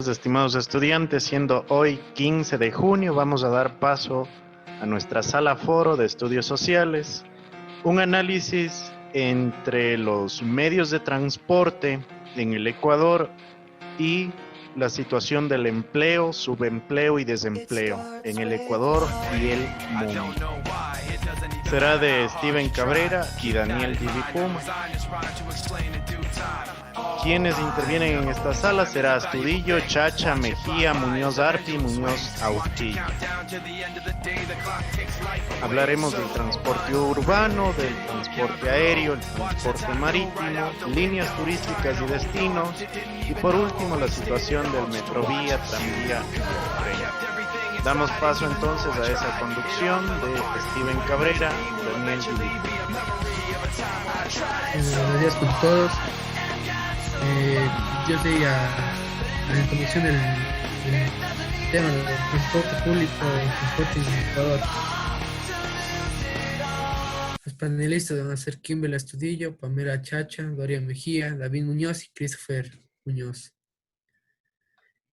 Estimados estudiantes, siendo hoy 15 de junio, vamos a dar paso a nuestra sala foro de estudios sociales, un análisis entre los medios de transporte en el Ecuador y la situación del empleo, subempleo y desempleo en el Ecuador y el mundo. Será de Steven Cabrera y Daniel Gilipuma. Quienes intervienen en esta sala será Astudillo, Chacha, Mejía, Muñoz Arpi, Muñoz Autillo. Hablaremos del transporte urbano, del transporte aéreo, el transporte marítimo, líneas turísticas y destinos, y por último la situación del metrovía, tranvía y tren. Damos paso entonces a esa conducción de Steven Cabrera y Daniel Gilipuma. Buenos días con todos. Yo doy a la introducción del tema del transporte público y transporte en el Ecuador. Los panelistas van a ser Kimberly Astudillo, Pamela Chacha, Doria Mejía, David Muñoz y Christopher Muñoz.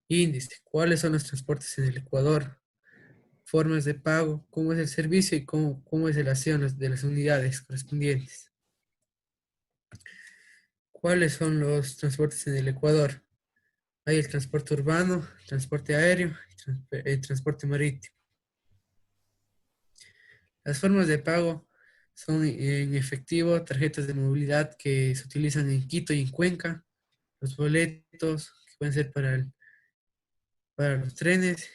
Índice: ¿cuáles son los transportes en el Ecuador? Formas de pago, cómo es el servicio y cómo es el aseo de las unidades correspondientes. ¿Cuáles son los transportes en el Ecuador? Hay el transporte urbano, transporte aéreo y el transporte marítimo. Las formas de pago son en efectivo, tarjetas de movilidad que se utilizan en Quito y en Cuenca, los boletos que pueden ser para los trenes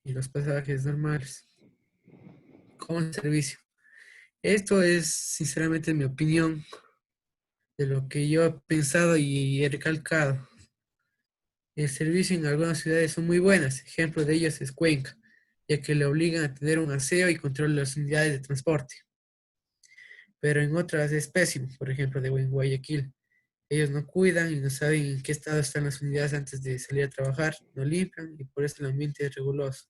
y los pasajes normales. Como servicio. Esto es sinceramente mi opinión de lo que yo he pensado y he recalcado. El servicio en algunas ciudades son muy buenas, ejemplo de ellas es Cuenca, ya que le obligan a tener un aseo y control de las unidades de transporte. Pero en otras es pésimo, por ejemplo de Guayaquil. Ellos no cuidan y no saben en qué estado están las unidades antes de salir a trabajar, no limpian y por eso el ambiente es riguroso.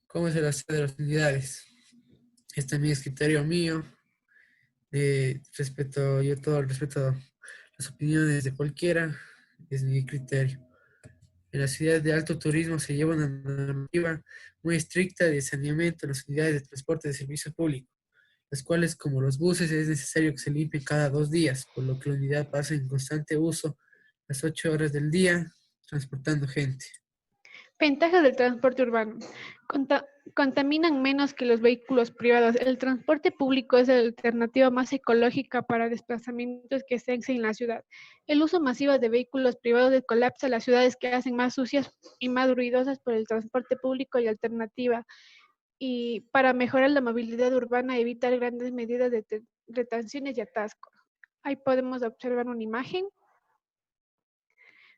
¿Cómo es el aseo de las unidades? Es también es criterio mío, yo todo respeto las opiniones de cualquiera, es mi criterio. En las ciudades de alto turismo se lleva una normativa muy estricta de saneamiento en las unidades de transporte de servicio público, las cuales, como los buses, es necesario que se limpien cada 2 días, por lo que la unidad pasa en constante uso las 8 horas del día transportando gente. Ventajas del transporte urbano. Contaminan menos que los vehículos privados. El transporte público es la alternativa más ecológica para desplazamientos que se hacen en la ciudad. El uso masivo de vehículos privados colapsa las ciudades que hacen más sucias y más ruidosas por el transporte público y alternativa. Y para mejorar la movilidad urbana, evitar grandes medidas de retenciones y atascos. Ahí podemos observar una imagen.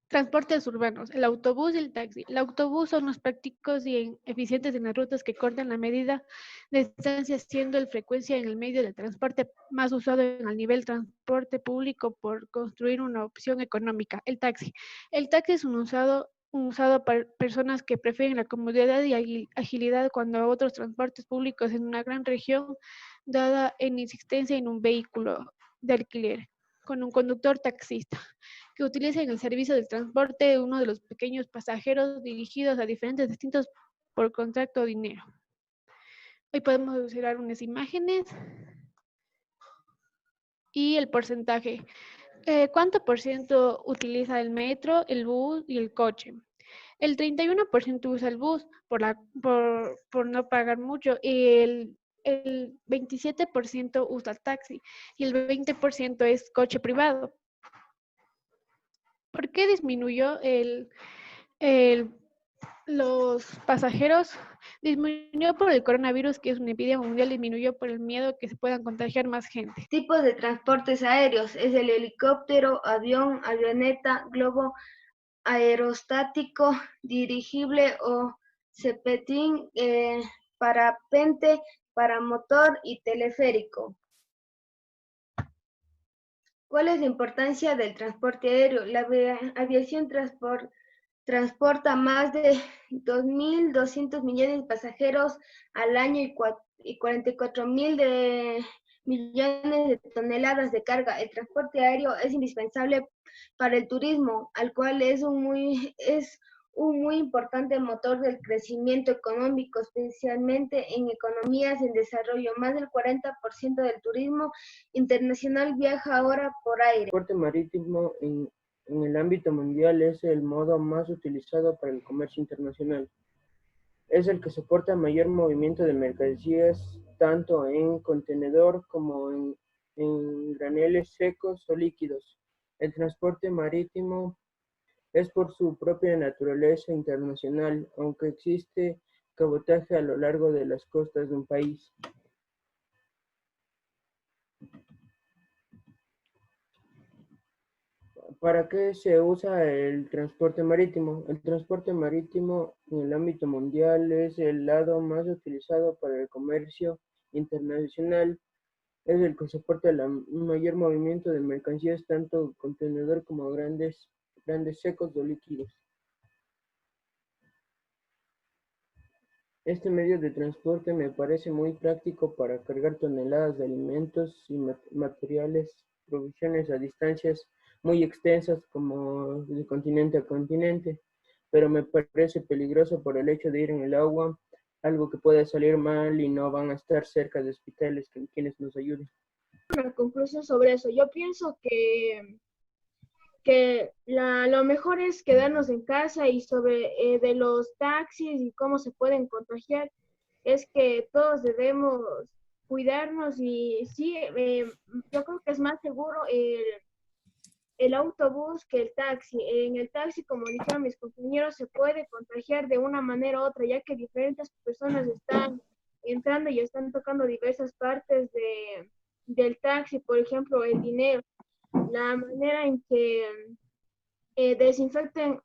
Transportes urbanos, el autobús y el taxi. El autobús son los prácticos y eficientes en las rutas que cortan la medida de distancia, siendo la frecuencia en el medio de transporte más usado en el nivel transporte público por construir una opción económica. El taxi. El taxi es un usado para personas que prefieren la comodidad y agilidad cuando otros transportes públicos en una gran región, dada en insistencia en un vehículo de alquiler, con un conductor taxista que utilicen el servicio del transporte de uno de los pequeños pasajeros dirigidos a diferentes destinos por contrato o dinero. Hoy podemos observar unas imágenes y el porcentaje. ¿Cuánto por ciento utiliza el metro, el bus y el coche? El 31% usa el bus por no pagar mucho y el 27% usa el taxi y el 20% es coche privado. ¿Por qué disminuyó los pasajeros? Disminuyó por el coronavirus, que es una epidemia mundial, disminuyó por el miedo que se puedan contagiar más gente. Tipos de transportes aéreos: es el helicóptero, avión, avioneta, globo aerostático, dirigible o cepetín, parapente, paramotor y teleférico. ¿Cuál es la importancia del transporte aéreo? La aviación transporta más de 2.200 millones de pasajeros al año y 44.000 millones de toneladas de carga. El transporte aéreo es indispensable para el turismo, al cual es un muy importante motor del crecimiento económico, especialmente en economías en desarrollo. Más del 40% del turismo internacional viaja ahora por aire. El transporte marítimo en el ámbito mundial es el modo más utilizado para el comercio internacional. Es el que soporta mayor movimiento de mercancías, tanto en contenedor como en graneles secos o líquidos. El transporte marítimo es por su propia naturaleza internacional, aunque existe cabotaje a lo largo de las costas de un país. ¿Para qué se usa el transporte marítimo? El transporte marítimo en el ámbito mundial es el lado más utilizado para el comercio internacional. Es el que soporta el mayor movimiento de mercancías, tanto contenedor como grandes secos o líquidos. Este medio de transporte me parece muy práctico para cargar toneladas de alimentos y materiales, provisiones a distancias muy extensas como de continente a continente, pero me parece peligroso por el hecho de ir en el agua, algo que puede salir mal y no van a estar cerca de hospitales quienes nos ayuden. Una conclusión sobre eso. Yo pienso que lo mejor es quedarnos en casa, y sobre de los taxis y cómo se pueden contagiar, es que todos debemos cuidarnos. Y sí, yo creo que es más seguro el autobús que el taxi. En el taxi, como dijeron mis compañeros, se puede contagiar de una manera u otra, ya que diferentes personas están entrando y están tocando diversas partes del taxi. Por ejemplo, el dinero, la manera en que desinfecten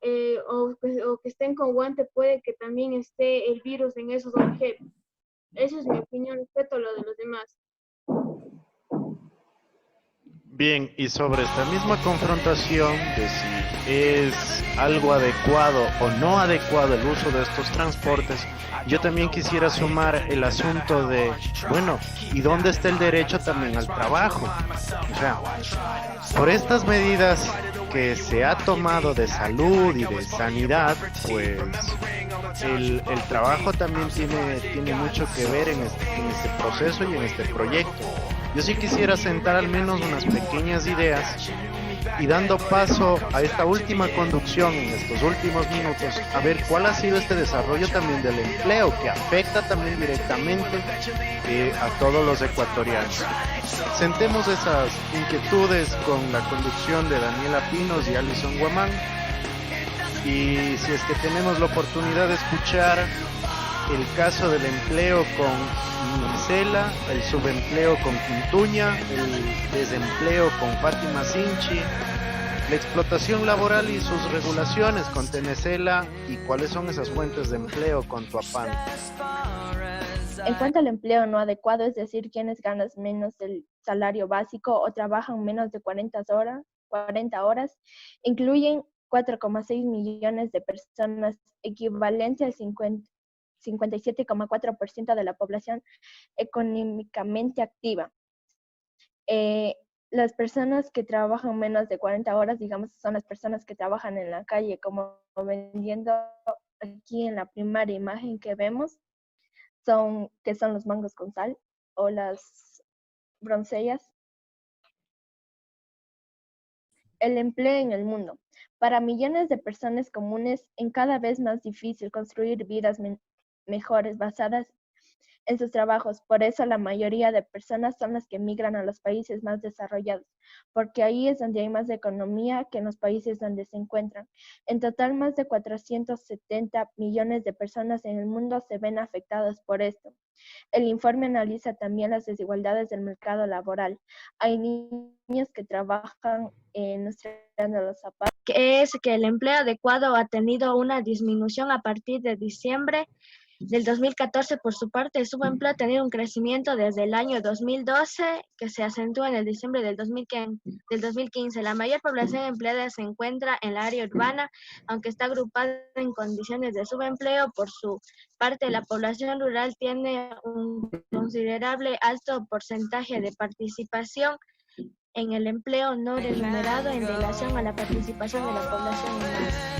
o que estén con guante, puede que también esté el virus en esos objetos. Esa es mi opinión respecto a lo de los demás. Bien, y sobre esta misma confrontación de si es algo adecuado o no adecuado el uso de estos transportes, yo también quisiera sumar el asunto de, bueno, ¿y dónde está el derecho también al trabajo? O sea, por estas medidas que se ha tomado de salud y de sanidad, pues el trabajo también tiene mucho que ver en este proceso y en este proyecto. Yo sí quisiera sentar al menos unas pequeñas ideas y dando paso a esta última conducción en estos últimos minutos, a ver cuál ha sido este desarrollo también del empleo que afecta también directamente a todos los ecuatorianos. Sentemos esas inquietudes con la conducción de Daniela Pinos y Alison Guamán, y si es que tenemos la oportunidad de escuchar el caso del empleo con Marcela, el subempleo con Quintuña, el desempleo con Fátima Sinchi, la explotación laboral y sus regulaciones con Tenecela, y cuáles son esas fuentes de empleo con Tuapán. En cuanto al empleo no adecuado, es decir, quienes ganan menos del salario básico o trabajan menos de 40 horas, incluyen 4,6 millones de personas, equivalente al 57,4% de la población económicamente activa. Las personas que trabajan menos de 40 horas, digamos, son las personas que trabajan en la calle, como vendiendo aquí en la primera imagen que vemos, que son los mangos con sal o las broncellas. El empleo en el mundo. Para millones de personas comunes, es cada vez más difícil construir vidas mejores basadas en sus trabajos. Por eso la mayoría de personas son las que migran a los países más desarrollados, porque ahí es donde hay más economía que en los países donde se encuentran. En total, más de 470 millones de personas en el mundo se ven afectadas por esto. El informe analiza también las desigualdades del mercado laboral. Hay niños que trabajan estrenando los zapatos. Que es que el empleo adecuado ha tenido una disminución a partir de diciembre del 2014. Por su parte, el subempleo ha tenido un crecimiento desde el año 2012 que se acentúa en el diciembre del 2015. La mayor población empleada se encuentra en la área urbana, aunque está agrupada en condiciones de subempleo. Por su parte, la población rural tiene un considerable alto porcentaje de participación en el empleo no remunerado en relación a la participación de la población urbana.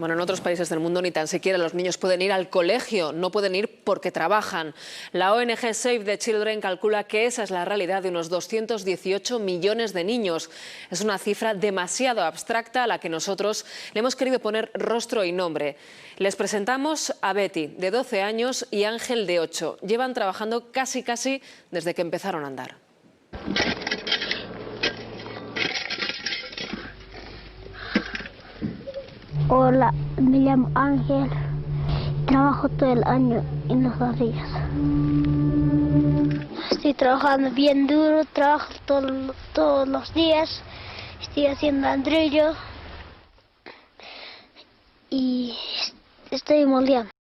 Bueno, en otros países del mundo ni tan siquiera los niños pueden ir al colegio, no pueden ir porque trabajan. La ONG Save the Children calcula que esa es la realidad de unos 218 millones de niños. Es una cifra demasiado abstracta a la que nosotros le hemos querido poner rostro y nombre. Les presentamos a Betty, de 12 años, y Ángel, de 8. Llevan trabajando casi desde que empezaron a andar. Hola, me llamo Ángel. Trabajo todo el año en los barrios. Estoy trabajando bien duro, trabajo todos los días. Estoy haciendo ladrillo y estoy moldeando.